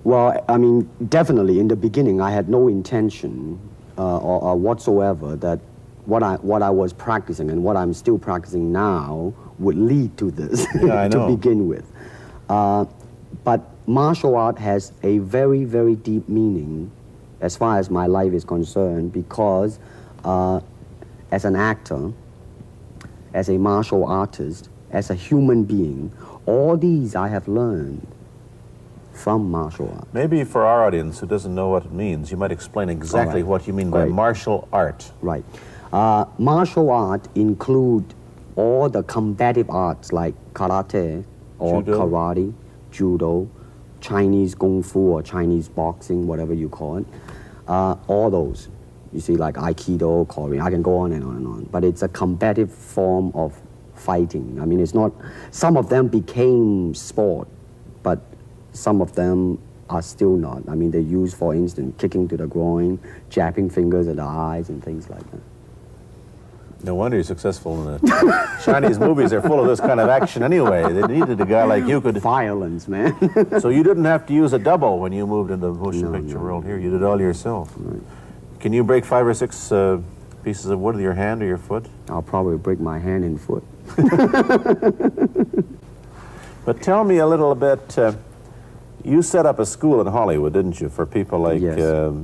Well, I mean, definitely in the beginning, I had no intention or whatsoever that what I was practicing and what I'm still practicing now would lead to this to begin with. But martial art has a very, very deep meaning as far as my life is concerned, because as an actor, as a martial artist, as a human being, all these I have learned from martial art. Maybe for our audience who doesn't know what it means, you might explain exactly what you mean by martial art. Right. Martial art include all the combative arts like karate or karate, judo, Chinese kung fu or Chinese boxing, whatever you call it. All those. You see, like Aikido, Korean, I can go on and on and on. But it's a combative form of fighting. I mean, it's not, some of them became sport, but some of them are still not. I mean, they use, for instance, kicking to the groin, jabbing fingers at the eyes and things like that. No wonder you're successful in the Chinese movies. They're full of this kind of action anyway. They needed a guy like you could... Violence, man. So you didn't have to use a double when you moved into the motion picture world here. You did it all yourself. Right. Can you break 5 or 6 pieces of wood with your hand or your foot? I'll probably break my hand and foot. But tell me a little bit, you set up a school in Hollywood, didn't you, for people like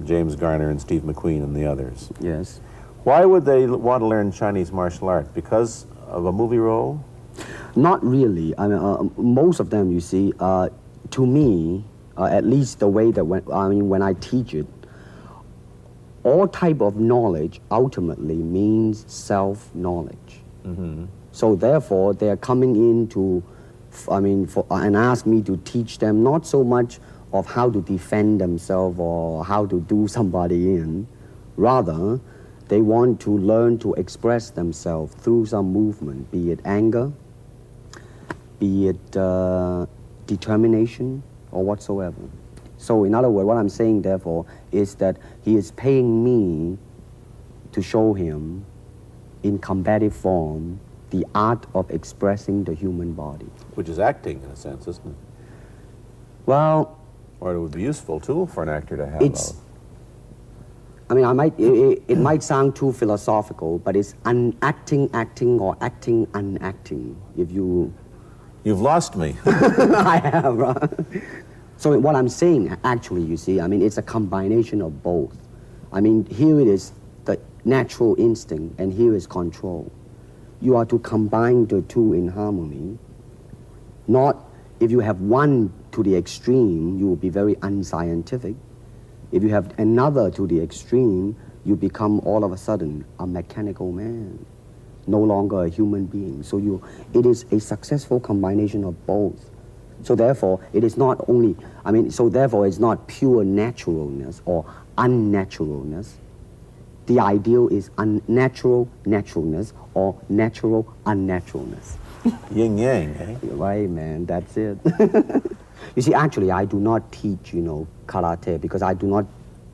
James Garner and Steve McQueen and the others? Yes. Why would they want to learn Chinese martial art? Because of a movie role? Not really. I mean, most of them, you see, to me, at least the way that when I teach it, all type of knowledge ultimately means self-knowledge. Mm-hmm. So therefore, they're coming in to, and ask me to teach them not so much of how to defend themselves or how to do somebody in, rather, they want to learn to express themselves through some movement, be it anger, be it determination, or whatsoever. So in other words, what I'm saying, therefore, is that he is paying me to show him, in combative form, the art of expressing the human body. Which is acting, in a sense, isn't it? Well... Or it would be a useful tool for an actor to have. It might sound too philosophical, but it's acting, or acting, unacting, if you... You've lost me. I have, right? So what I'm saying, actually, you see, it's a combination of both. Here it is the natural instinct, and here is control. You are to combine the two in harmony. Not, if you have one to the extreme, you will be very unscientific. If you have another to the extreme, you become all of a sudden a mechanical man, no longer a human being. So it is a successful combination of both. So therefore, it is not only, so therefore it's not pure naturalness or unnaturalness. The ideal is unnatural naturalness or natural unnaturalness. Yin yang, eh? Right, man, that's it. You see, actually, I do not teach, karate because I do not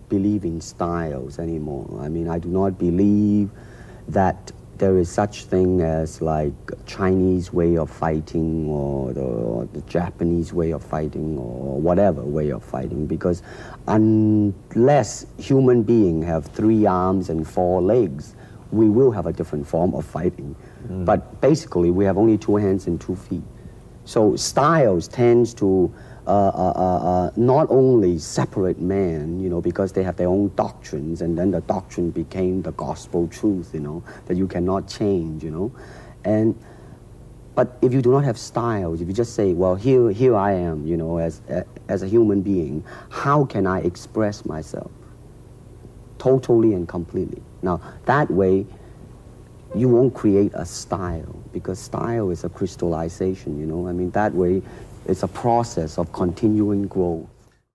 believe in styles anymore. I do not believe that there is such thing as like Chinese way of fighting or the Japanese way of fighting or whatever way of fighting, because unless human beings have 3 arms and 4 legs, we will have a different form of fighting. But basically, we have only 2 hands and 2 feet. So styles tends to not only separate man, because they have their own doctrines, and then the doctrine became the gospel truth, that you cannot change, But if you do not have styles, if you just say, well, here I am, as a human being, how can I express myself? Totally and completely. Now, that way, you won't create a style, because style is a crystallization, that way, it's a process of continuing growth.